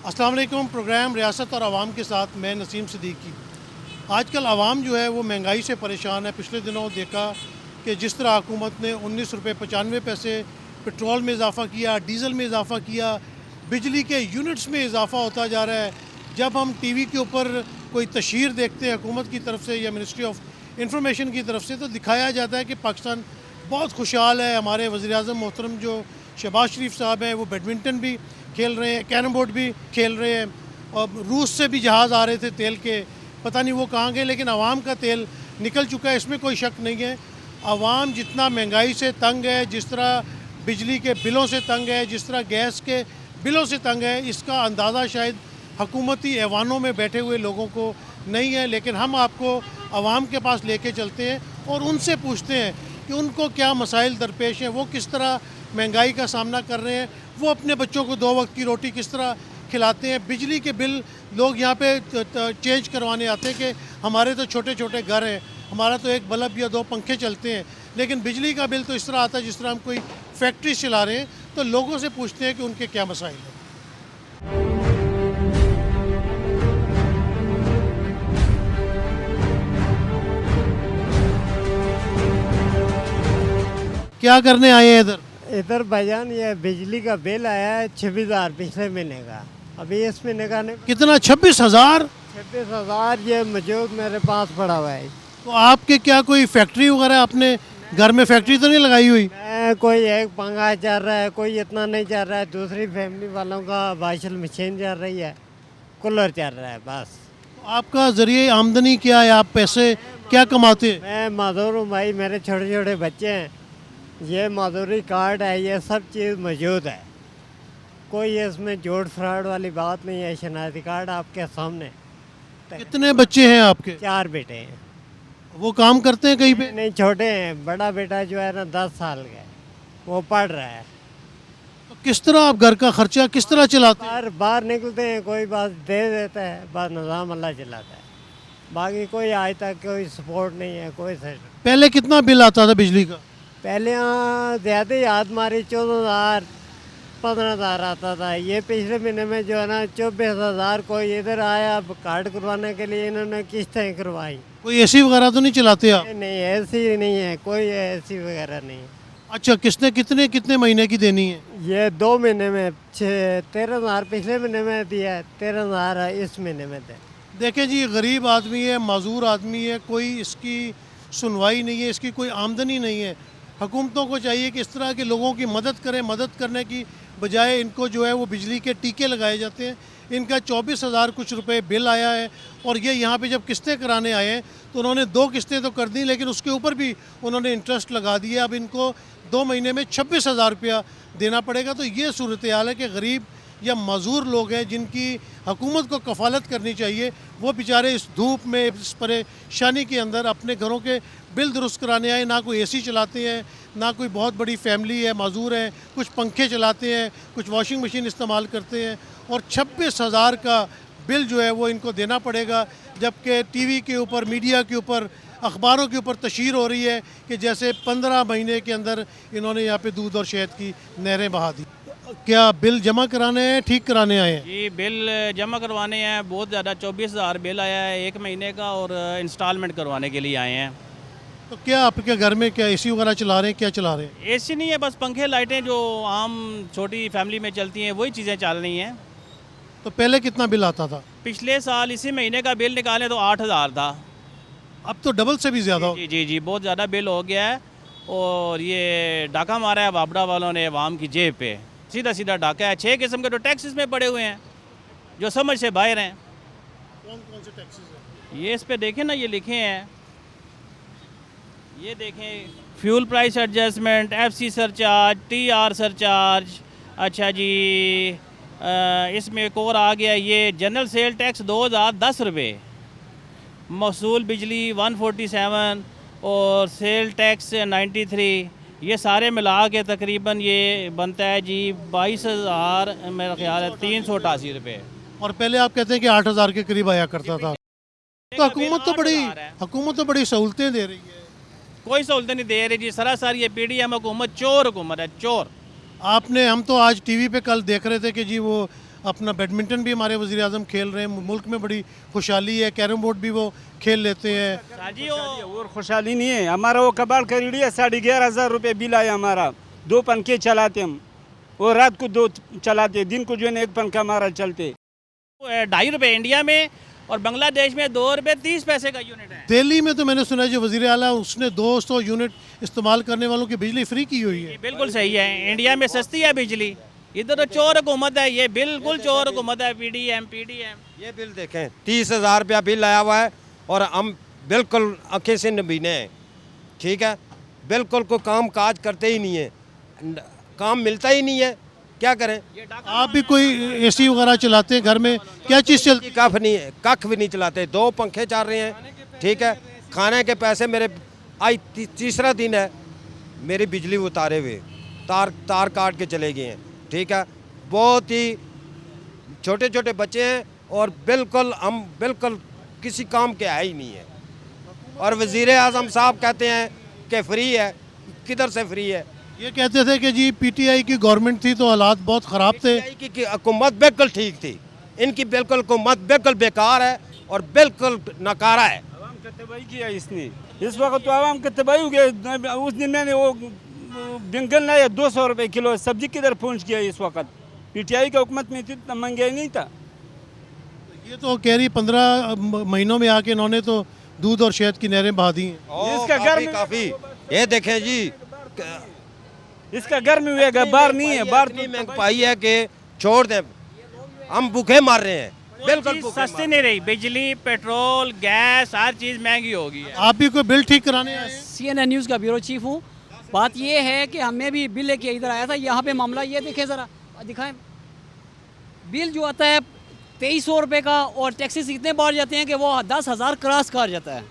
अस्सलाम वालेकुम। प्रोग्राम रियासत और आवाम के साथ मैं नसीम सिद्दीकी। आजकल आवाम जो है वो महंगाई से परेशान है। पिछले दिनों देखा कि जिस तरह हुकूमत ने 19 रुपये 95 पैसे पेट्रोल में इजाफ़ा किया, डीज़ल में इजाफ़ा किया, बिजली के यूनिट्स में इजाफ़ा होता जा रहा है। जब हम टीवी के ऊपर कोई तशहीर देखते हैं हुकूमत की तरफ से या मिनिस्ट्री ऑफ इंफॉर्मेशन की तरफ से, तो दिखाया जाता है कि पाकिस्तान बहुत खुशहाल है। हमारे वज़ीर-ए-आज़म मोहतरम जो शहबाज शरीफ साहब हैं वो बैडमिंटन भी खेल रहे हैं, कैरम बोर्ड भी खेल रहे हैं, और रूस से भी जहाज़ आ रहे थे तेल के, पता नहीं वो कहाँ गए, लेकिन आवाम का तेल निकल चुका है, इसमें कोई शक नहीं है। आवाम जितना महंगाई से तंग है, जिस तरह बिजली के बिलों से तंग है, जिस तरह गैस के बिलों से तंग है, इसका अंदाज़ा शायद हुकूमती ऐवानों में बैठे हुए लोगों को नहीं है। लेकिन हम आपको आवाम के पास लेके चलते हैं और उनसे पूछते हैं कि उनको क्या मसाइल दरपेश हैं, वो किस तरह महंगाई का सामना कर रहे हैं, वो अपने बच्चों को 2 वक्त की रोटी किस तरह खिलाते हैं। बिजली के बिल लोग यहाँ पे चेंज करवाने आते हैं कि हमारे तो छोटे छोटे घर हैं, हमारा तो एक बल्ब या 2 पंखे चलते हैं, लेकिन बिजली का बिल तो इस तरह आता है जिस तरह हम कोई फैक्ट्री चला रहे हैं। तो लोगों से पूछते हैं कि उनके क्या मसाइल हैं। क्या करने आए हैं इधर? इधर भाईजान ये बिजली का बिल आया है 26,000 पिछले महीने का। अभी इस महीने का नहीं, कितना? 26,000? 26,000 ये मौजूद मेरे पास पड़ा हुआ है। तो आपके क्या कोई फैक्ट्री वगैरह, अपने घर में फैक्ट्री तो नहीं लगाई हुई? मैं कोई एक पंखा चल रहा है, कोई इतना नहीं चल रहा है, दूसरी फैमिली वालों का वॉशिंग मशीन चल रही है, कूलर चल रहा है बस। आपका ज़रिए आमदनी क्या है? आप पैसे क्या कमाते हैं? मैं मजदूर हूँ भाई, मेरे छोटे छोटे बच्चे हैं, ये मजदूरी कार्ड है, ये सब चीज़ मौजूद है, कोई इसमें झूठ फ्रॉड वाली बात नहीं है। शनाख्ती कार्ड आपके सामने। कितने बच्चे हैं आपके? 4 बेटे हैं। वो काम करते हैं कहीं पे? नहीं, छोटे हैं। बड़ा बेटा जो है ना 10 साल का है, वो पढ़ रहा है। तो किस तरह आप घर का खर्चा किस तरह चलाते हैं? बाहर निकलते हैं, कोई बात दे देता है, बस निज़ाम अल्लाह चलाता है, बाकी कोई आज तक कोई सपोर्ट नहीं है, कोई सेट। पहले कितना बिल आता था बिजली का? पहले यहाँ ज़्यादा ही हाथ मारी, 14,000 15,000 आता था। ये पिछले महीने में जो है ना 24,000। कोई इधर आया अब कार्ड करवाने के लिए, इन्होंने किस्तें करवाई। कोई एसी वगैरह तो नहीं चलाते आप? नहीं, ऐसी नहीं है, कोई ऐसी वगैरह नहीं है। अच्छा, किसने कितने कितने महीने की देनी है? ये 2 महीने में 13,000 पिछले महीने में दिया है, 13,000 इस महीने में दे। देखें जी, गरीब आदमी है, माजूर आदमी है, कोई इसकी सुनवाई नहीं है, इसकी कोई आमदनी नहीं है। हुकूमतों को चाहिए कि इस तरह के लोगों की मदद करें। मदद करने की बजाय इनको जो है वो बिजली के टीके लगाए जाते हैं। इनका 24,000 कुछ रुपए बिल आया है, और ये यहाँ पे जब किस्तें कराने आए हैं तो उन्होंने 2 किस्तें तो कर दी, लेकिन उसके ऊपर भी उन्होंने इंटरेस्ट लगा दिया। अब इनको 2 महीने में 26,000 रुपया देना पड़ेगा। तो ये सूरत हाल है कि गरीब या मजूर लोग हैं जिनकी हुकूमत को कफ़ालत करनी चाहिए, वो बेचारे इस धूप में, इस परेशानी के अंदर अपने घरों के बिल दुरुस्त कराने आए। ना कोई एसी चलाते हैं, ना कोई बहुत बड़ी फैमिली है, माजूर हैं, कुछ पंखे चलाते हैं, कुछ वॉशिंग मशीन इस्तेमाल करते हैं, और 26,000 का बिल जो है वो इनको देना पड़ेगा। जबकि टीवी के ऊपर, मीडिया के ऊपर, अखबारों के ऊपर तशहीर हो रही है कि जैसे 15 महीने के अंदर इन्होंने यहाँ पे दूध और शहद की नहरें बहा दी। क्या बिल जमा कराने हैं, ठीक कराने आए हैं? जी, बिल जमा करवाने हैं। बहुत ज़्यादा 24,000 बिल आया है 1 महीने का, और इंस्टॉलमेंट करवाने के लिए आए हैं। तो क्या आपके घर में क्या एसी वगैरह चला रहे हैं, क्या चला रहे हैं? एसी नहीं है, बस पंखे लाइटें जो आम छोटी फैमिली में चलती हैं वही चीज़ें चल रही हैं। तो पहले कितना बिल आता था? पिछले साल इसी महीने का बिल निकालें तो 8,000 था। अब तो डबल से भी ज़्यादा हो। जी जी जी, बहुत ज़्यादा बिल हो गया है, और ये डाका मारा है बाबड़ा वालों ने अवाम की जेब पे। सीधा सीधा डाका है। 6 किस्म के तो टैक्स इसमें पड़े हुए हैं जो समझ से बाहर हैं। कौन कौन से टैक्सेस हैं? ये इस पे देखें ना, ये लिखे हैं, ये देखें, fuel price adjustment, FC surcharge, TR surcharge. अच्छा जी, इसमें एक और आ गया, ये जनरल सेल टैक्स 2,010 रुपये, मौसूल बिजली 147, और सेल टैक्स 93। ये सारे मिला के तकरीबन ये बनता है जी 22,000, मेरा ख्याल है 388 रुपये। और पहले आप कहते हैं कि 8,000 के करीब आया करता था। तो हुकूमत तो बड़ी सहूलतें दे रही है। कोई सहूलतें नहीं दे रही जी, सरासर ये पीडीएम हुकूमत चोर हुकूमत है, चोर। हम तो आज टीवी पे कल देख रहे थे कि जी वो अपना बैडमिंटन भी हमारे वज़ीर आज़म खेल रहे हैं, मुल्क में बड़ी खुशहाली है, कैरम बोर्ड भी वो खेल लेते हैं। साजी वो और खुशहाली नहीं है हमारा। वो कबाड़ खरीदी है, 11,500 रुपये बिल आया हमारा। 2 पंखे चलाते हम, वो रात को 2 चलाते, दिन को जो है ना 1 पंखा हमारा चलते। ₹2.5 इंडिया में और बांग्लादेश में ₹2.30 का यूनिट है। दिल्ली में तो मैंने सुना है जो वज़ीर आला उसने 200 यूनिट इस्तेमाल करने वालों की बिजली फ्री की हुई है। बिल्कुल सही है, इंडिया में सस्ती है बिजली, इधर तो चोर हुकूमत है, ये बिल्कुल चोर हुकूमत है। पीडीएम ये बिल देखें, 30,000 रुपया बिल आया हुआ है और हम बिल्कुल आंखें से नबीने हैं। ठीक है, बिल्कुल कोई काम काज करते ही नहीं है, काम मिलता ही नहीं है, क्या करें। आप भी कोई एसी वगैरह चलाते हैं घर में, क्या चीज़ चलती कख नहीं है, कख भी नहीं चलाते, 2 पंखे चल रहे हैं। ठीक है, खाने के पैसे मेरे आज तीसरा दिन है मेरी बिजली उतारे हुए, तार काट के चले गए हैं। ठीक है, बहुत ही छोटे छोटे बच्चे हैं और हम बिल्कुल किसी काम के आए ही नहीं है। और वज़ीर आज़म साहब कहते हैं कि फ्री है, किधर से फ्री है। ये कहते थे कि जी पीटीआई की गवर्नमेंट थी तो हालात बहुत ख़राब थे। PTI की हुकूमत बिल्कुल ठीक थी, इनकी बिल्कुल हुकूमत बिल्कुल बेकार है और बिल्कुल नकारा है। आवाम का तबाही किया इसने, इस वक्त तो आवाम का तबाही हो गया। उस दिन मैंने वो बैंगन लाया 200 रुपये किलो, सब्जी किधर पहुंच गया इस वक्त। पीटीआई की हुकूमत में इतना महंगाई नहीं था। ये तो कह रही 15 महीनों में आके इन्होंने तो दूध और शहद की नहरें बहा दी हैं। इसका घर में काफ़ी ये देखें जी, इसका घर में हुएगा, बाहर नहीं है। बाहर इतनी महंगाई है कि छोड़ दें, हम भूखे मर रहे हैं, बिल्कुल चीज़ भूखे सस्ती नहीं रही, बिजली, पेट्रोल, गैस, हर चीज़ महंगी हो गई है। आप भी कोई बिल ठीक कराने आए हैं? CNN न्यूज़ का ब्यूरो चीफ हूँ। बात ये है कि हमें भी बिल लेके इधर आया था। यहाँ पे मामला ये देखें ज़रा, दिखाएं। बिल जो आता है 2300 रुपये का और टैक्सेस इतने बढ़ जाते हैं कि वो 10,000 क्रॉस कर जाता है।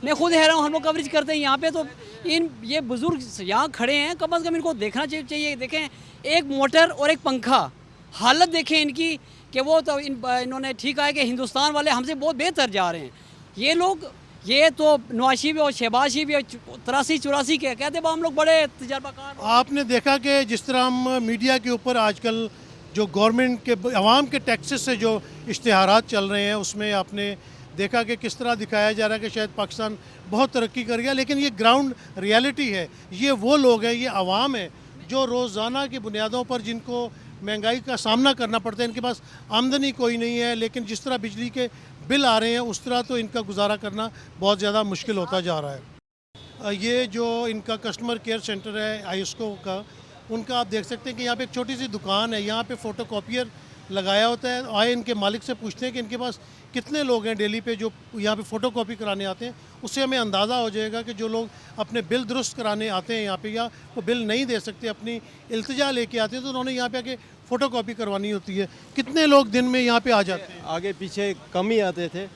मैं खुद हैरान हूँ, हम लोग कवरेज करते हैं यहाँ पे, तो ये बुज़ुर्ग यहाँ खड़े हैं, कम अज़ कम इनको देखना चाहिए। देखें, एक मोटर और एक पंखा, हालत देखें इनकी कि वो तो इन्होंने ठीक है कि हिंदुस्तान वाले हमसे बहुत बेहतर जा रहे हैं। ये लोग, ये तो नवाशी भी और शहबाजी भी 83-84 के कहते हम लोग बड़े तजर्बाकार। आपने देखा कि जिस तरह हम मीडिया के ऊपर आजकल जो गवर्नमेंट के आवाम के टैक्सेस से जो इश्तिहारात चल रहे हैं उसमें आपने देखा कि किस तरह दिखाया जा रहा है कि शायद पाकिस्तान बहुत तरक्की कर गया, लेकिन ये ग्राउंड रियलिटी है। ये वो लोग हैं, ये आवाम है जो रोज़ाना की बुनियादों पर जिनको महंगाई का सामना करना पड़ता है, इनके पास आमदनी कोई नहीं है, लेकिन जिस तरह बिजली के बिल आ रहे हैं उस तरह तो इनका गुजारा करना बहुत ज़्यादा मुश्किल होता जा रहा है। ये जो इनका कस्टमर केयर सेंटर है आईएसको का, उनका आप देख सकते हैं कि यहाँ पे एक छोटी सी दुकान है, यहाँ पे फ़ोटोकॉपियर लगाया होता है। आए इनके मालिक से पूछते हैं कि इनके पास कितने लोग हैं डेली पे जो यहाँ पे फ़ोटोकॉपी कराने आते हैं। उससे हमें अंदाज़ा हो जाएगा कि जो लोग अपने बिल दुरुस्त कराने आते हैं यहाँ पे, या वो बिल नहीं दे सकते, अपनी इल्तिजा लेके आते हैं, तो उन्होंने यहाँ पे आके फ़ोटोकॉपी करवानी होती है। कितने लोग दिन में यहाँ पे आ जाते हैं? आगे पीछे कम ही आते थे,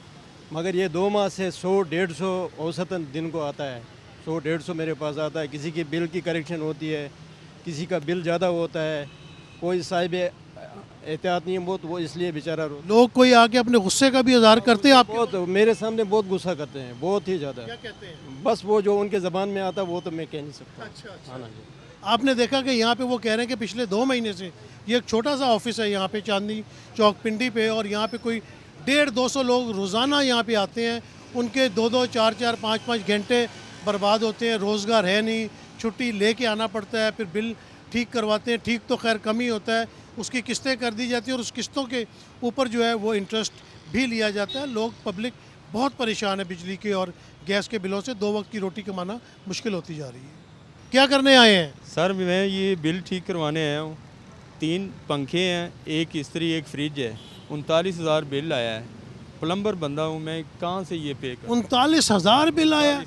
मगर ये 2 माह से 100-150 औसतन दिन को आता है। 100-150 मेरे पास आता है। किसी की बिल की करेक्शन होती है, किसी का बिल ज़्यादा होता है, कोई साहिब एहतियात नहीं है बहुत, वो इसलिए बेचारा लोग कोई आके अपने गुस्से का भी इजहार करते हैं आपके? बहुत मेरे सामने बहुत गुस्सा करते हैं, बहुत ही ज़्यादा। क्या कहते हैं? बस वो जो उनके ज़बान में आता वो तो मैं कह नहीं सकता। अच्छा। हाँ ना जी। आपने देखा कि यहाँ पे वो कह रहे हैं कि पिछले 2 महीने से ये एक छोटा सा ऑफिस है यहाँ पे चांदनी चौक पिंडी पे, और यहाँ पे कोई 150-200 लोग रोज़ाना यहाँ पे आते हैं। उनके 2-2, 4-4, 5-5 घंटे बर्बाद होते हैं, रोज़गार है नहीं, छुट्टी लेके आना पड़ता है, फिर बिल ठीक करवाते हैं। ठीक तो खैर कम ही होता है, उसकी किस्तें कर दी जाती है और उस किस्तों के ऊपर जो है वो इंटरेस्ट भी लिया जाता है। लोग, पब्लिक बहुत परेशान है बिजली के और गैस के बिलों से। 2 वक्त की रोटी कमाना मुश्किल होती जा रही है। क्या करने आए हैं? सर मैं ये बिल ठीक करवाने आया हूँ। 3 पंखे हैं, एक इस्त्री, एक फ्रिज है। 39,000 बिल आया है। प्लम्बर बंदा हूँ मैं, कहाँ से ये पे कर? 39,000 बिल आया?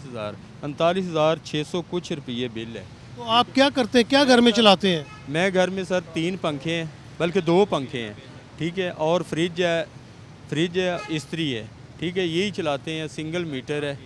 39,600 कुछ रुपये बिल है। तो आप क्या करते हैं, क्या घर में चलाते हैं? मैं घर में सर 3 पंखे हैं, बल्कि 2 पंखे हैं, ठीक है, और फ्रिज है, इस्त्री है, ठीक है, यही चलाते हैं। सिंगल मीटर है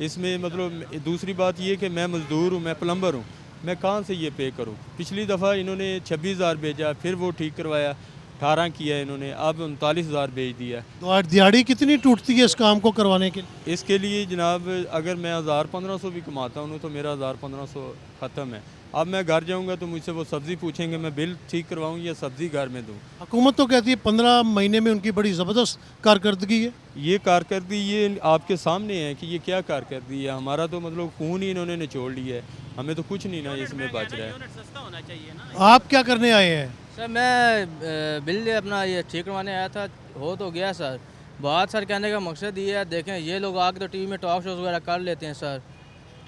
इसमें। मतलब दूसरी बात ये कि मैं मज़दूर हूँ, मैं प्लम्बर हूँ, मैं कहाँ से ये पे करूँ? पिछली दफ़ा इन्होंने 26,000 भेजा, फिर वो ठीक करवाया, 18 किया इन्होंने, अब 39,000 भेज दिया। तो दिहाड़ी कितनी टूटती है इस काम को करवाने के लिए? इसके लिए जनाब अगर मैं 1,000-1,500 भी कमाता हूँ तो मेरा 1,000-1,500 ख़त्म है। अब मैं घर जाऊंगा तो मुझसे वो सब्ज़ी पूछेंगे, मैं बिल ठीक करवाऊँ या सब्ज़ी घर में दूँ। हुकूमत तो कहती है 15 महीने में उनकी बड़ी ज़बरदस्त कारकर्दगी है। ये कारकर्दगी ये आपके सामने है कि ये क्या कारकर्दगी है। हमारा तो मतलब खून ही इन्होंने निचोड़ लिया है, हमें तो कुछ नहीं ना इसमें बच रहा है। सस्ता होना चाहिए ना। आप क्या करने आए हैं? सर मैं बिल अपना ये ठीक करवाने आया था, हो तो गया सर। बात सर कहने का मकसद ये है, देखें ये लोग आके तो टीवी में टॉक शोज़ वगैरह कर लेते हैं सर,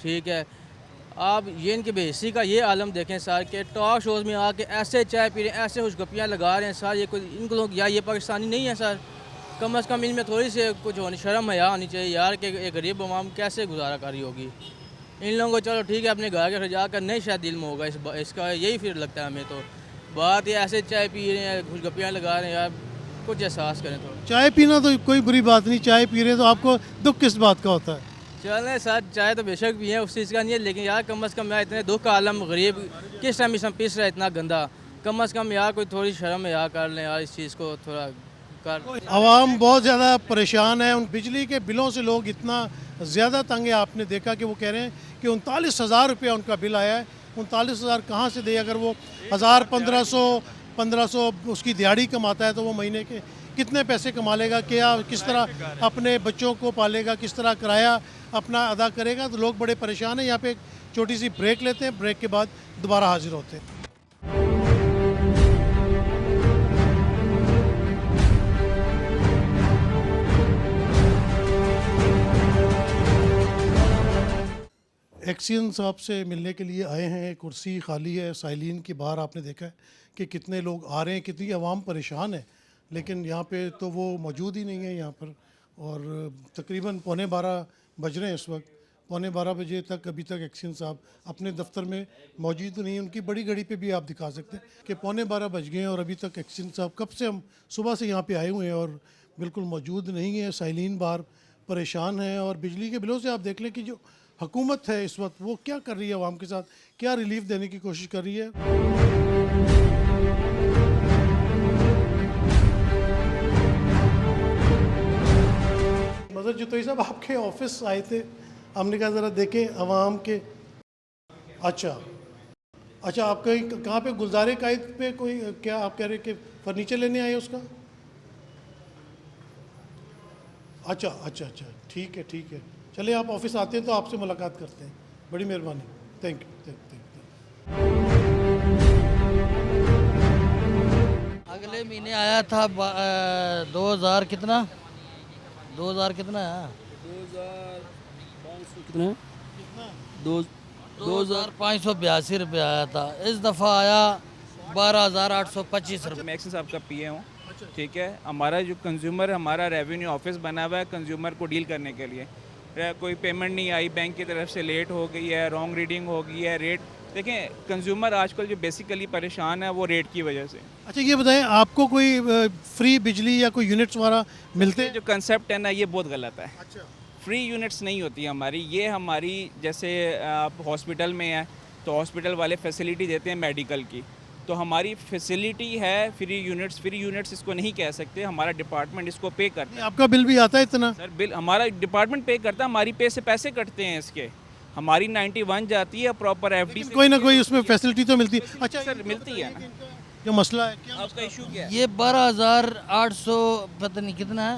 ठीक है। आप ये इनकी बेइज्जती का ये आलम देखें सर कि टॉक शोज़ में आके ऐसे चाय पी रहे हैं, ऐसे खुशगपियाँ लगा रहे हैं सर। ये कोई इनको लोग या ये पाकिस्तानी नहीं है सर। कम से कम इनमें थोड़ी सी कुछ होनी शर्म हया होनी चाहिए यार कि एक गरीब अवाम कैसे गुजारा कर रही होगी। इन लोगों को चलो ठीक है अपने घर के जाकर नहीं शायद दिल में होगा इसका यही फिर लगता है हमें। तो बात ये ऐसे चाय पी रहे हैं, खुशगपियाँ लगा रहे हैं यार, कुछ एहसास करें थोड़ा। चाय पीना तो कोई बुरी बात नहीं, चाय पी रहे हैं तो आपको दुख किस बात का होता है? चलें सर, चाय तो बेशक भी है, उस चीज़ का नहीं है, लेकिन यार कम से कम यार इतने दुख का आलम गरीब किस टाइम इसमें पीस रहा है इतना गंदा। कम से कम यार कोई थोड़ी शर्म यार कर लें यार, इस चीज़ को थोड़ा कर। आवाम बहुत ज़्यादा परेशान है। उन बिजली के बिलों से लोग इतना ज़्यादा तंग है। आपने देखा कि वो कह रहे हैं कि 39,000 रुपया उनका बिल आया है। 39,000 कहाँ से दे? अगर वो 1000 1500 उसकी दिहाड़ी कमाता है तो वो महीने के कितने पैसे कमा लेगा? क्या किस तरह अपने बच्चों को पालेगा? किस तरह किराया अपना अदा करेगा? तो लोग बड़े परेशान हैं। यहाँ पे एक छोटी सी ब्रेक लेते हैं, ब्रेक के बाद दोबारा हाजिर होते हैं। एक्सियन साहब से मिलने के लिए आए हैं। कुर्सी खाली है साइलिन की। बाहर आपने देखा है कि कितने लोग आ रहे हैं, कितनी आवाम परेशान है, लेकिन यहाँ पे तो वो मौजूद ही नहीं है यहाँ पर। और तकरीबन 11:15 बज रहे हैं इस वक्त। 11:15 बजे तक अभी तक एक्सियन साहब अपने दफ्तर में मौजूद नहीं है। उनकी बड़ी घड़ी पे भी आप दिखा सकते हैं कि 11:15 बज गए हैं और अभी तक एक्सियन साहब कब से हम सुबह से यहाँ पे आए हुए हैं और बिल्कुल मौजूद नहीं है। साइलिन बाहर परेशान है। और बिजली के बिलों से आप देख लें कि जो हुकूमत है इस वक्त वो क्या कर रही है, आवाम के साथ क्या रिलीफ देने की कोशिश कर रही है। मदर जुतोई साहब आपके ऑफिस आए थे, हमने कहा ज़रा देखें आवाम के। अच्छा, आप कहाँ पे गुलजारे कायद पे कोई क्या आप कह रहे कि फर्नीचर लेने आए उसका? अच्छा, ठीक है। चलिए आप ऑफिस आते हैं तो आपसे मुलाकात करते हैं। बड़ी मेहरबानी, थैंक यू। अगले महीने आया था 2000 कितना 2000 कितना है 2582 रुपये आया था। इस दफ़ा आया 12,825 रुपये। मैं एक्शन साहब का पीए हूँ, ठीक है। हमारा जो कंज्यूमर, हमारा रेवेन्यू ऑफिस बना हुआ है कंज्यूमर को डील करने के लिए। कोई पेमेंट नहीं आई, बैंक की तरफ से लेट हो गई है, रॉन्ग रीडिंग हो गई है, रेट। देखें कंज्यूमर आजकल जो बेसिकली परेशान है वो रेट की वजह से। अच्छा ये बताएं, आपको कोई फ्री बिजली या कोई यूनिट्स वगैरह मिलते हैं? जो कंसेप्ट है ना ये बहुत गलत है। फ्री यूनिट्स नहीं होती हमारी। ये हमारी जैसे आप हॉस्पिटल में है तो हॉस्पिटल वाले फैसिलिटी देते हैं मेडिकल की, तो हमारी फैसिलिटी है फ्री यूनिट्स इसको नहीं कह सकते। हमारा डिपार्टमेंट इसको पे करता है। आपका बिल भी आता है इतना? सर बिल हमारा डिपार्टमेंट पे करता है, हमारी पे से पैसे कटते हैं इसके। हमारी 91 जाती है प्रॉपर एफडी से। कोई ना कोई उसमें फैसिलिटी तो मिलती है। अच्छा सर मिलती है। जो मसला है क्या? आपका इशू क्या है? ये 12,800 पता नहीं कितना है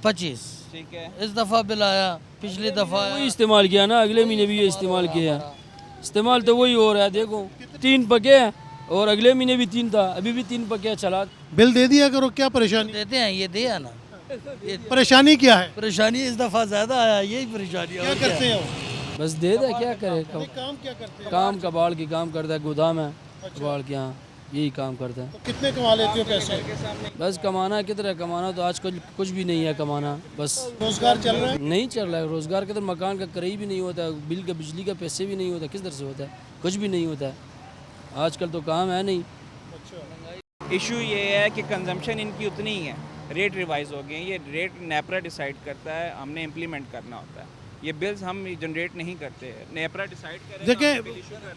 25। ठीक है। इस दफ़ा बिल आया, पिछली दफ़ा वही इस्तेमाल किया ना, अगले महीने भी ये इस्तेमाल किया। इस्तेमाल तो वही हो रहा है। देखो 3 पके हैं और अगले महीने भी 3 था, अभी भी 3 पके चला। बिल दे दिया करो, क्या परेशानी? देते हैं, ये दिया ना। परेशानी क्या है? परेशानी इस दफ़ा ज़्यादा आया, यही परेशानी। क्या करते हैं? बस दे दे, क्या करे। काम क्या करते हैं? काम कबाड़ की काम करता है, गोदाम है कबाड़ के यहाँ, यही काम करता है। तो कितने कमा लेते हो पैसे? बस कमाना कितना कमाना, तो आजकल कुछ भी नहीं है कमाना। बस रोजगार चल रहा है? नहीं चल रहा है रोजगार के, तो मकान का किराया भी नहीं होता है, बिल का बिजली का पैसे भी नहीं होता, किस तरह से होता है? कुछ भी नहीं होता है आजकल, तो काम है नहीं। इशू ये है कि कंजम्पशन इनकी उतनी ही है, रेट रिवाइज हो गए हैं। ये रेट नेपरा डिसाइड करता है, हमने इम्प्लीमेंट करना होता है। ये बिल्स हम जनरेट नहीं करते, नेपरा डिसाइड करेगा। देखें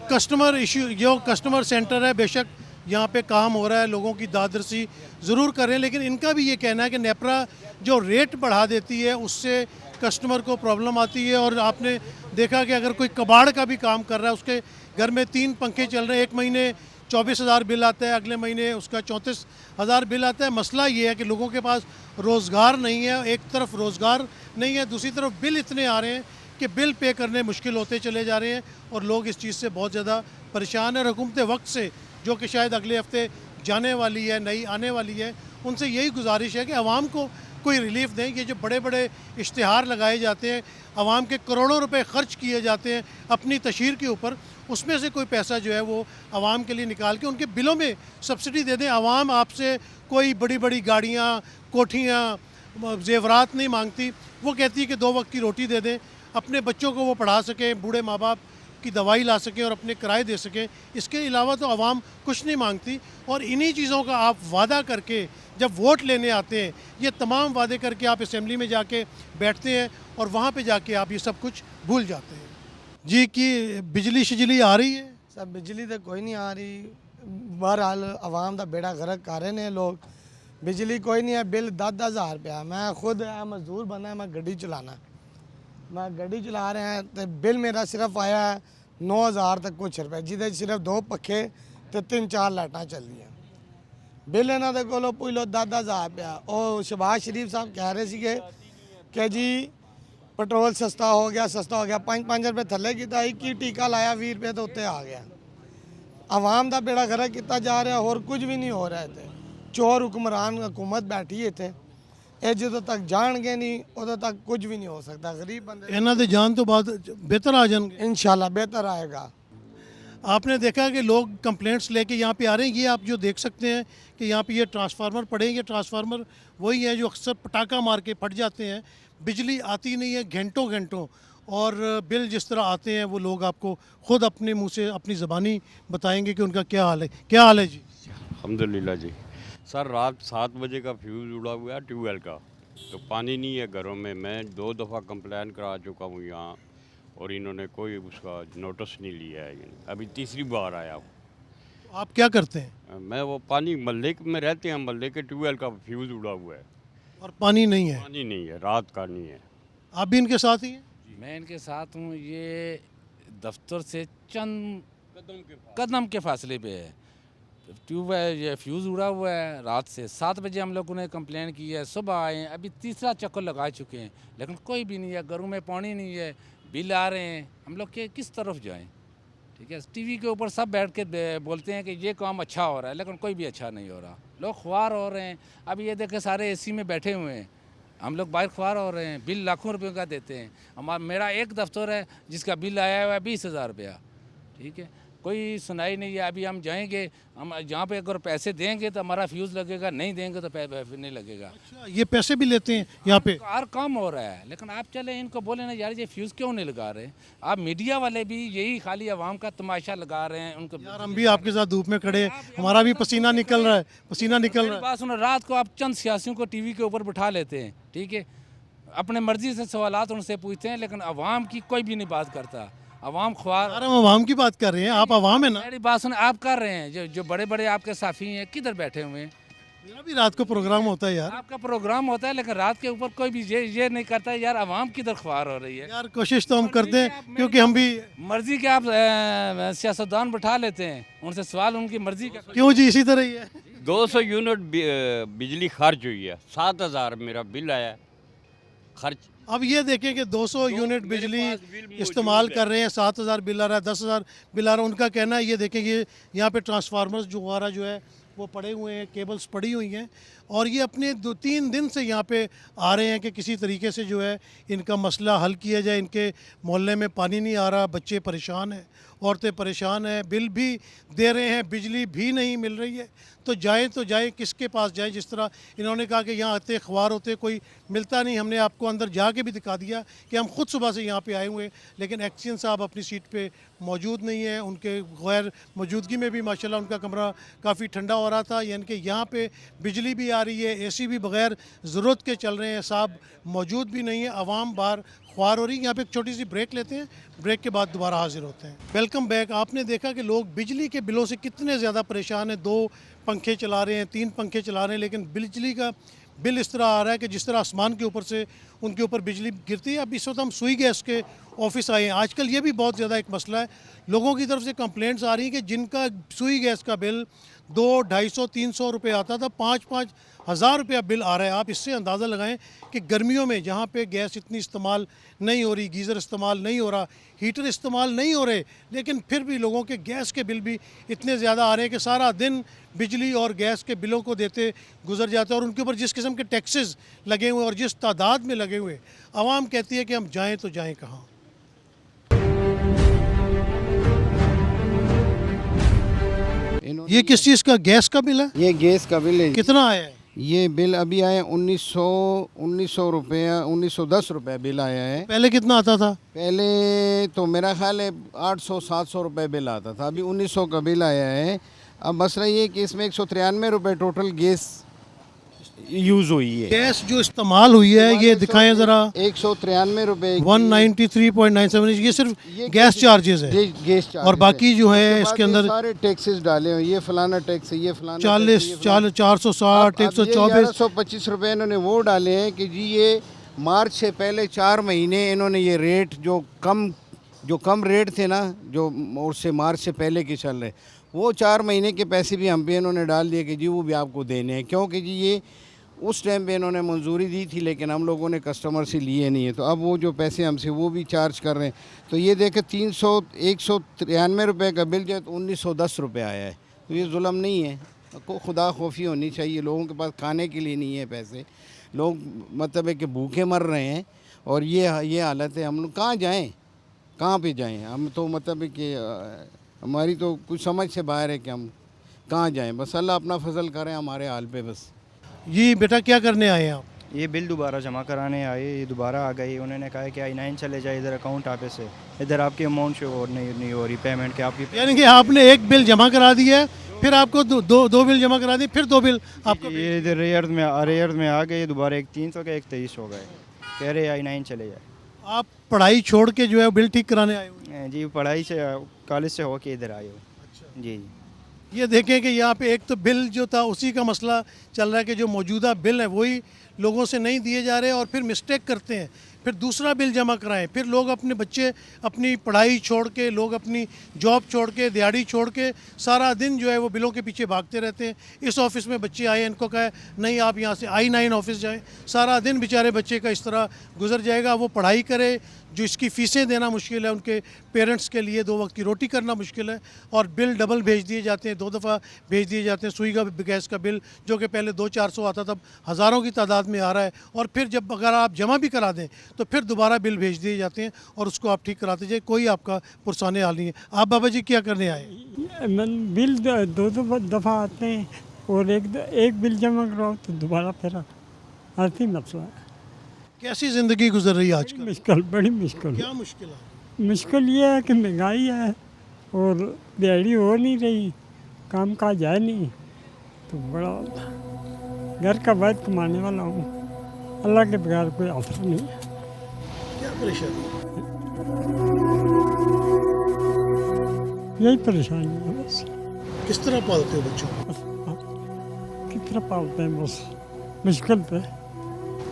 कस्टमर इशू, जो कस्टमर सेंटर है, बेशक यहाँ पे काम हो रहा है, लोगों की दादरसी ज़रूर कर रहे हैं, लेकिन इनका भी ये कहना है कि नेपरा जो रेट बढ़ा देती है उससे कस्टमर को प्रॉब्लम आती है। और आपने देखा कि अगर कोई कबाड़ का भी काम कर रहा है, उसके घर में 3 पंखे चल रहे हैं, एक महीने 24,000 बिल आता है, अगले महीने उसका 34,000 बिल आता है। मसला ये है कि लोगों के पास रोज़गार नहीं है, एक तरफ रोज़गार नहीं है, दूसरी तरफ बिल इतने आ रहे हैं कि बिल पे करने मुश्किल होते चले जा रहे हैं और लोग इस चीज़ से बहुत ज़्यादा परेशान है। हुकूमत वक्त से, जो कि शायद अगले हफ्ते जाने वाली है, नई आने वाली है, उनसे यही गुजारिश है कि आवाम को कोई रिलीफ दें। ये जो बड़े बड़े इश्तिहार लगाए जाते हैं, आवाम के करोड़ों रुपए खर्च किए जाते हैं अपनी तशहीर के ऊपर, उसमें से कोई पैसा जो है वो आवाम के लिए निकाल के उनके बिलों में सब्सिडी दे दें। आवाम आपसे कोई बड़ी बड़ी गाड़ियाँ, कोठियाँ, जेवरात नहीं मांगती, वो कहती है कि 2 वक्त की रोटी दे दें, अपने बच्चों को वो पढ़ा सकें, बूढ़े माँ बाप की दवाई ला सकें और अपने किराए दे सकें। इसके अलावा तो आवाम कुछ नहीं मांगती। और इन्हीं चीज़ों का आप वादा करके जब वोट लेने आते हैं, ये तमाम वादे करके आप असेंबली में जाके बैठते हैं और वहाँ पे जाके आप ये सब कुछ भूल जाते हैं। जी कि बिजली शिजली आ रही है? सर बिजली तो कोई नहीं आ रही, बहरहाल आवाम का बेड़ा गर्क कर रहे हैं लोग। बिजली कोई नहीं है, बिल 10,000 रुपया। मैं खुद मजदूर बना है, मैं गड्डी चलाना, मैं गड्डी चला रहे हैं तो बिल मेरा सिर्फ आया है 9,000 तक कुछ रुपए, जिदे सिर्फ 2 पखे तो 3-4 लाइटां चल रही हैं। बिल इन्हों के कोलों पूछ लो 10,000 रुपया। और शहबाज शरीफ साहब कह रहे थे कि जी पेट्रोल सस्ता हो गया, 5-5 रुपये थले किया, 21 टीका लाया, 20 रुपये तो उत्ते आ गया। आवाम का बेड़ा गर्क किया जा रहा, और कुछ भी नहीं हो रहा है। चोर हुक्मरान हुकूमत बैठी है इतने, ये जो तक जाएंगे नहीं उदों तक कुछ भी नहीं हो सकता। गरीब बंदे इन्हों के जान तो बाद बेहतर आ जाएंगे, इंशाल्लाह बेहतर आएगा। आपने देखा कि लोग कंप्लेंट्स लेके यहाँ पे आ रहे हैं। ये आप जो देख सकते हैं कि यहाँ पे ये ट्रांसफार्मर पड़े हैं, ये ट्रांसफार्मर वही है जो अक्सर पटाखा मार के फट जाते हैं, बिजली आती नहीं है घंटों घंटों, और बिल जिस तरह आते हैं वो लोग आपको खुद अपने मुंह से अपनी ज़बानी बताएंगे कि उनका क्या हाल है। क्या हाल है जी? अल्हम्दुलिल्लाह जी। सर रात 7 बजे का फ्यूज़ उड़ा हुआ है ट्यूबवेल का, तो पानी नहीं है घरों में। मैं 2 दफ़ा कंप्लेन करा चुका हूँ यहाँ, और इन्होंने कोई उसका नोटिस नहीं लिया है। अभी तीसरी बार आया हूँ। आप क्या करते हैं? मैं वो पानी महल्ले में रहते हैं, महल्ले के ट्यूबवेल का फ्यूज़ उड़ा हुआ है और पानी नहीं है? पानी नहीं है, रात का नहीं है। आप भी इनके साथ ही हैं? मैं इनके साथ हूँ। ये दफ्तर से चंद कदम के फासले पे है ट्यूबवेल, ये फ्यूज़ उड़ा हुआ है। रात से 7 बजे हम लोगों ने कंप्लेन की है, सुबह आए हैं, अभी तीसरा चक्कर लगा चुके हैं, लेकिन कोई भी नहीं है। घरों में पानी नहीं है, बिल आ रहे हैं, हम लोग के किस तरफ जाएं? ठीक है, टीवी के ऊपर सब बैठ के बोलते हैं कि ये काम अच्छा हो रहा है, लेकिन कोई भी अच्छा नहीं हो रहा। लोग ख्वार हो रहे हैं। अभी ये देखें सारे एसी में बैठे हुए हैं, हम लोग बाहर ख्वार हो रहे हैं। बिल लाखों रुपयों का देते हैं। मेरा एक दफ्तर है जिसका बिल आया हुआ है 20,000 रुपया। ठीक है, कोई सुनाई नहीं है। अभी हम जाएंगे, हम जहाँ पे अगर पैसे देंगे तो हमारा फ्यूज़ लगेगा, नहीं देंगे तो नहीं लगेगा। अच्छा, ये पैसे भी लेते हैं यहाँ पे? हर काम हो रहा है, लेकिन आप चले इनको बोले ना यार ये फ्यूज़ क्यों नहीं लगा रहे। आप मीडिया वाले भी यही खाली आवाम का तमाशा लगा रहे हैं। उनको यार हम भी आपके साथ धूप में खड़े हैं, हमारा भी पसीना निकल रहा है, पसीना निकल रहा है। बात सुनो, रात को आप चंद सियासियों को टीवी के ऊपर बिठा लेते हैं, ठीक है, अपने मर्जी से सवालात उनसे पूछते हैं, लेकिन आवाम की कोई भी नहीं बात करता। आवाम ख्वार। हम आवाम की बात कर रहे हैं, आप आवाम है ना? मेरी बात सुन, आप कर रहे हैं, जो बड़े बड़े आपके साथी हैं किधर बैठे हुए हैं? मेरा भी रात को प्रोग्राम होता है यार। आपका प्रोग्राम होता है, लेकिन रात के ऊपर कोई भी ये नहीं करता है। यार आवाम किधर ख्वार हो रही है? यार कोशिश तो हम करते हैं, क्योंकि हम भी मर्जी के आप सियासतदान बिठा लेते हैं, उनसे सवाल उनकी मर्जी का। क्यों जी? इसी तरह ही है। 200 यूनिट बिजली खर्च हुई है, 7,000 मेरा बिल आया खर्च। अब ये देखें कि 200 यूनिट बिजली इस्तेमाल कर रहे हैं, 7,000 बिल आ रहा है, 10,000 बिल आ रहा है। उनका कहना है, ये देखें ये यहाँ पे ट्रांसफार्मर्स जो वगैरह जो है वो पड़े हुए हैं, केबल्स पड़ी हुई हैं, और ये अपने 2-3 दिन से यहाँ पे आ रहे हैं कि किसी तरीके से जो है इनका मसला हल किया जाए। इनके मोहल्ले में पानी नहीं आ रहा, बच्चे परेशान हैं, औरतें परेशान हैं, बिल भी दे रहे हैं, बिजली भी नहीं मिल रही है। तो जाएं किसके पास जाएं? जिस तरह इन्होंने कहा कि यहाँ आते ख्वार होते, कोई मिलता नहीं। हमने आपको अंदर जाके भी दिखा दिया कि हम खुद सुबह से यहाँ पे आए हुए हैं, लेकिन एक्शन साहब अपनी सीट पे मौजूद नहीं है। उनके गैर मौजूदगी में भी माशाल्लाह उनका कमरा काफ़ी ठंडा हो रहा था। यानी कि यहाँ पे बिजली भी आ रही है, एसी भी बग़ैर ज़रूरत के चल रहे हैं, साहब मौजूद भी नहीं है, आवाम बाहर ख्वार हो रही है। यहाँ पे एक छोटी सी ब्रेक लेते हैं, ब्रेक के बाद दोबारा हाजिर होते हैं। Welcome back. आपने देखा कि लोग बिजली के बिलों से कितने ज़्यादा परेशान हैं। 2 पंखे चला रहे हैं, 3 पंखे चला रहे हैं, लेकिन बिजली का बिल इस तरह आ रहा है कि जिस तरह आसमान के ऊपर से उनके ऊपर बिजली गिरती है। अब इस वक्त हम सुई गैस के ऑफिस आए हैं। आजकल ये भी बहुत ज़्यादा एक मसला है, लोगों की तरफ से कंप्लेंट्स आ रही हैं कि जिनका सुई गैस का बिल 200, 250, 300 रुपये आता था, 5-5 हज़ार रुपया बिल आ रहा है। आप इससे अंदाज़ा लगाएं कि गर्मियों में जहाँ पे गैस इतनी इस्तेमाल नहीं हो रही, गीज़र इस्तेमाल नहीं हो रहा, हीटर इस्तेमाल नहीं हो रहे, लेकिन फिर भी लोगों के गैस के बिल भी इतने ज़्यादा आ रहे हैं कि सारा दिन बिजली और गैस के बिलों को देते गुजर जाता है। और उनके ऊपर जिस किस्म के टैक्सेस लगे हुए और जिस तादाद में लगे हुए, आवाम कहती है कि हम जाएँ तो जाएँ कहाँ। ये किस चीज़ का, गैस का बिल है? ये गैस का बिल है। कितना आया है? ये बिल अभी आया 1900 रुपया, 1910 रुपये बिल आया है। पहले कितना आता था? पहले तो मेरा ख्याल है 800-700 रुपये बिल आता था, अभी 1900 का बिल आया है। अब मसला ये है कि इसमें 193 रुपये टोटल गैस यूज़ हुई है। गैस जो इस्तेमाल हुई है ये दिखाएं ज़रा। 193 रुपये 193.97, ये सिर्फ गैस चार्जेस है। गैस और बाकी जो है इसके अंदर सारे टैक्सेस डाले हुए, ये फलाना टैक्स है, ये फलाना 460, 124, 125 रुपये इन्होंने वो डाले हैं कि जी ये मार्च से पहले 4 महीने इन्होंने ये रेट जो कम रेट थे ना, जो उससे मार्च से पहले के चल रहे, वो 4 महीने के पैसे भी हम पे इन्होंने डाल दिए कि जी वो भी आपको देने हैं, क्योंकि जी ये उस टाइम पे इन्होंने मंजूरी दी थी लेकिन हम लोगों ने कस्टमर से लिए नहीं है, तो अब वो जो पैसे हमसे वो भी चार्ज कर रहे हैं। तो ये देखें 193 रुपये का बिल जो है तो 1910 रुपये आया है, तो ये जुल्म नहीं है। को खुदा खौफी होनी चाहिए, लोगों के पास खाने के लिए नहीं है पैसे, लोग मतलब है कि भूखे मर रहे हैं और ये हालत है। हम लोग कहाँ जाएँ, कहाँ पे जाएँ? हम तो मतलब है कि हमारी तो कुछ समझ से बाहर है कि हम कहाँ जाएँ। बस अल्लाह अपना फजल करें हमारे हाल पे बस। जी बेटा, क्या करने आए हैं आप? ये बिल दोबारा जमा कराने आए, ये दोबारा आ गई। उन्होंने कहा कि I-9 चले जाए इधर अकाउंट ऑफिस से, इधर आपकी अमाउंट शो और नहीं हो रही पेमेंट के आपकी। यानी कि आपने एक बिल जमा करा दिया है, फिर आपको दो बिल जमा करा दिए, फिर 2 बिल आपको ये इधर रेयर में आ गए दोबारा, एक 300 का एक 23 हो गए, कह रहे I-9 चले जाए। आप पढ़ाई छोड़ के जो है बिल ठीक कराने आए हुए? जी पढ़ाई से कॉलेज से होके इधर आए हो। जी ये देखें कि यहाँ पे एक तो बिल जो था उसी का मसला चल रहा है कि जो मौजूदा बिल है वही लोगों से नहीं दिए जा रहे और फिर मिस्टेक करते हैं, फिर दूसरा बिल जमा कराएं, फिर लोग अपने बच्चे अपनी पढ़ाई छोड़ के, लोग अपनी जॉब छोड़ के, दिहाड़ी छोड़ के सारा दिन जो है वो बिलों के पीछे भागते रहते हैं। इस ऑफ़िस में बच्चे आए, इनको कहा नहीं आप यहाँ से I-9 ऑफिस जाएं, सारा दिन बेचारे बच्चे का इस तरह गुजर जाएगा। वो पढ़ाई करे, जो इसकी फ़ीसें देना मुश्किल है, उनके पेरेंट्स के लिए 2 वक्त की रोटी करना मुश्किल है, और बिल डबल भेज दिए जाते हैं, 2 दफ़ा भेज दिए जाते हैं। सुई का गैस का बिल जो कि पहले 200-400 आता था, हज़ारों की तादाद में आ रहा है, और फिर जब अगर आप जमा भी करा दें तो फिर दोबारा बिल भेज दिए जाते हैं और उसको आप ठीक कराते जाए, कोई आपका पुरसाने हाल नहीं है। आप बाबा जी क्या करने आए? बिल 2 दफ़ा आते हैं और एक बिल जमा कराओ तो दोबारा फिर आती मसला है। कैसी ज़िंदगी गुजर रही है आजकल? मुश्किल, बड़ी मुश्किल। क्या मुश्किल है? मुश्किल ये है कि महंगाई है और दिहाड़ी हो नहीं रही, काम काज है नहीं, तो बड़ा घर का बहुत कमाने वाला हूँ, अल्लाह के बगैर कोई आसरा नहीं है। क्या परेशानी? यही परेशानी है बस। किस तरह पालते हो बच्चों को? किस तरह पालते हैं बस, मुश्किल पे।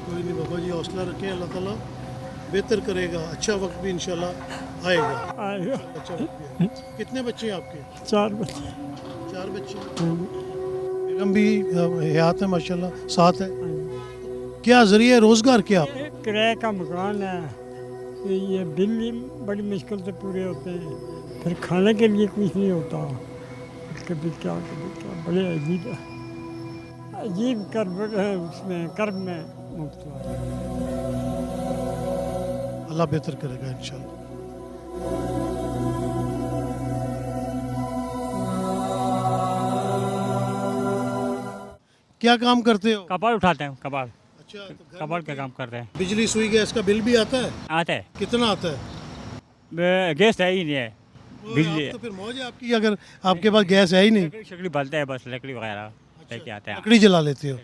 कोई नहीं बाबा जी, हौसला रखें, अल्लाह ताला बेहतर करेगा, अच्छा वक्त भी इंशाल्लाह आएगा। अच्छा वक्त भी आएगा। कितने बच्चे हैं आपके? 4 बच्चे। 4 बच्चे? बेगम भी हयात है माशाल्लाह, साथ है। क्या ज़रिए रोज़गार क्या? किराए का मकान है, ये बिल बड़ी मुश्किल से पूरे होते हैं, फिर खाने के लिए कुछ नहीं होता, कभी क्या बड़े अजीब कर्ब में मुब्तला। अल्लाह बेहतर करेगा इंशाल्लाह। क्या काम करते हो? कबाड़ उठाते हैं, कबाड़। अच्छा, तो कबाड़ का काम कर रहे हैं। बिजली सुई गैस का बिल भी आता है? आता है। कितना आता है? गैस है ही नहीं है, बिजली। तो फिर मौज है आपकी, अगर आपके पास गैस है ही नहीं। लकड़ी बलता है बस, लकड़ी वगैरह लेके आते हैं। लकड़ी जला लेते हो?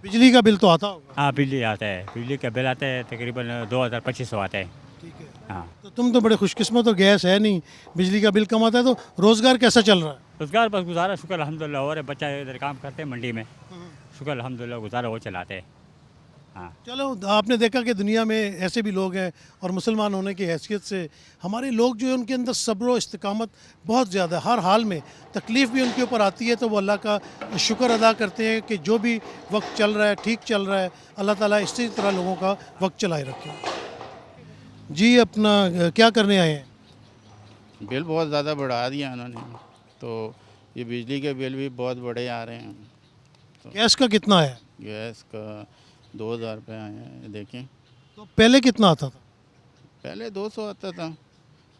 बिजली का बिल तो आता होगा? हाँ बिजली आता है, बिजली का बिल आता है तकरीबन 2000-2500 आता है। ठीक है। हाँ तो तुम तो बड़े खुशकिस्मत हो, गैस है नहीं, बिजली का बिल कम आता है, तो रोज़गार कैसा चल रहा है? रोजगार बस गुजारा शुक्र अल्हम्दुलिल्लाह हो रहा है, बच्चा इधर काम करते हैं मंडी में, शुक्र अल्हम्दुलिल्लाह गुजारा वो चलाते हैं। हाँ। चलो, आपने देखा कि दुनिया में ऐसे भी लोग हैं और मुसलमान होने की हैसियत से हमारे लोग जो है उनके अंदर सब्र व इस्तिकामत बहुत ज़्यादा है। हर हाल में तकलीफ़ भी उनके ऊपर आती है तो वो अल्लाह का शुक्र अदा करते हैं कि जो भी वक्त चल रहा है ठीक चल रहा है, अल्लाह ताला इसी तरह लोगों का वक्त चलाए रखे। जी, अपना क्या करने आए हैं? बिल बहुत ज़्यादा बढ़ा दिया उन्होंने, तो ये बिजली के बिल भी बहुत बड़े आ रहे हैं। तो गैस का कितना है? गैस का 2000 रुपये आए हैं, देखें। तो पहले कितना आता था? पहले 200 आता था,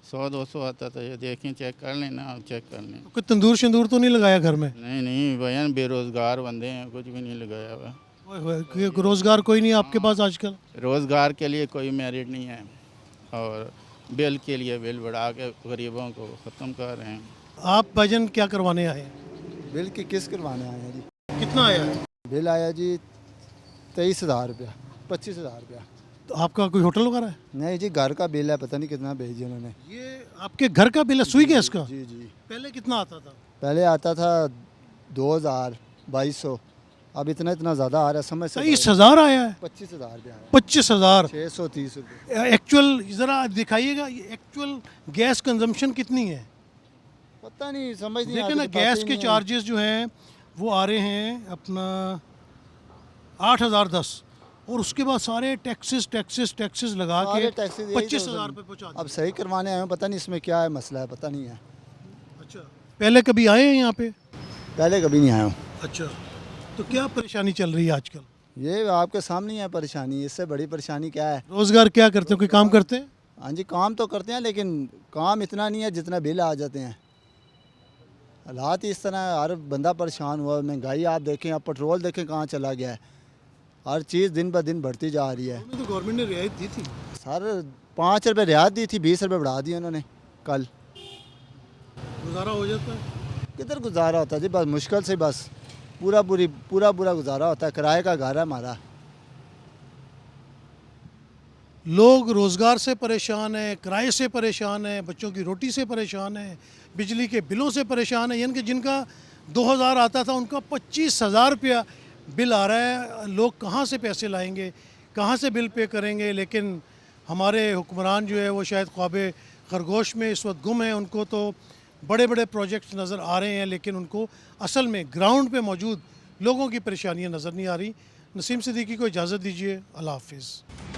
100-200 आता था। ये देखें, चेक कर लेना, आप चेक कर लें। कोई तंदूर शंदूर तो नहीं लगाया घर में? नहीं नहीं भैया, बेरोज़गार बंदे हैं, कुछ भी नहीं लगाया हुआ। रोज़गार कोई नहीं आपके पास आजकल? रोज़गार के लिए कोई मेरिट नहीं है और बिल के लिए बिल बढ़ा के गरीबों को ख़त्म कर रहे हैं। आप भाईजान क्या करवाने आए हैं? बिल की किस्त करवाने आए हैं जी। कितना आया है? बिल आया जी 23,000 रुपया, 25,000 रुपया। तो आपका कोई होटल वगैरह है? नहीं जी, घर का बिल है, पता नहीं कितना भेजी उन्होंने। ये आपके घर का बिल है, सुई गैस का? जी जी। पहले कितना आता था? पहले आता था 2,000, 2,200, अब इतना ज़्यादा आ रहा है, समझ से 23,000 आया है? 25,000 रुपया। 25,000? 630 रुपये। एक्चुअल ज़रा दिखाइएगा, एक्चुअल गैस कंजम्पशन कितनी है? पता नहीं, समझ नहीं देखिए ना, गैस के चार्जेस जो हैं वो आ रहे हैं अपना 8,010 और उसके बाद सारे टैक्सेस लगा के 25,000 रुपये पहुँचा दिए। अब सही करवाने आए हैं, पता नहीं इसमें क्या है मसला है, पता नहीं है। अच्छा, पहले कभी आए हैं यहाँ पे? पहले कभी नहीं आया हूँ। अच्छा, तो क्या परेशानी चल रही है आजकल? ये आपके सामने ही है परेशानी, इससे बड़ी परेशानी क्या है? रोज़गार क्या करते हो, कोई काम करते हैं? हाँ जी, काम तो करते हैं लेकिन काम इतना नहीं है जितना बिल आ जाते हैं। हालात ही इस तरह है, हर बंदा परेशान हुआ। महंगाई आप देखें, आप पेट्रोल देखें कहाँ चला गया है, हर चीज़ दिन ब दिन बढ़ती जा रही है। तो गवर्नमेंट ने रियायत दी थी सर, 5 रुपये रियायत दी थी, 20 रुपये बढ़ा दिए उन्होंने कल। गुजारा हो जाता है? किधर गुजारा होता है जी, बस मुश्किल से, बस पूरा गुजारा होता है। किराए का घर है हमारा। लोग रोज़गार से परेशान हैं, किराए से परेशान हैं, बच्चों की रोटी से परेशान हैं, बिजली के बिलों से परेशान है। यानी कि जिनका 2,000 आता था उनका 25,000 रुपया बिल आ रहा है। लोग कहाँ से पैसे लाएंगे, कहाँ से बिल पे करेंगे? लेकिन हमारे हुक्मरान जो है वो शायद ख्वाबे खरगोश में इस वक्त गुम हैं। उनको तो बड़े बड़े प्रोजेक्ट्स नज़र आ रहे हैं लेकिन उनको असल में ग्राउंड पे मौजूद लोगों की परेशानियां नज़र नहीं आ रही। नसीम सिद्दीकी को इजाज़त दीजिए, अल्लाह हाफिज़।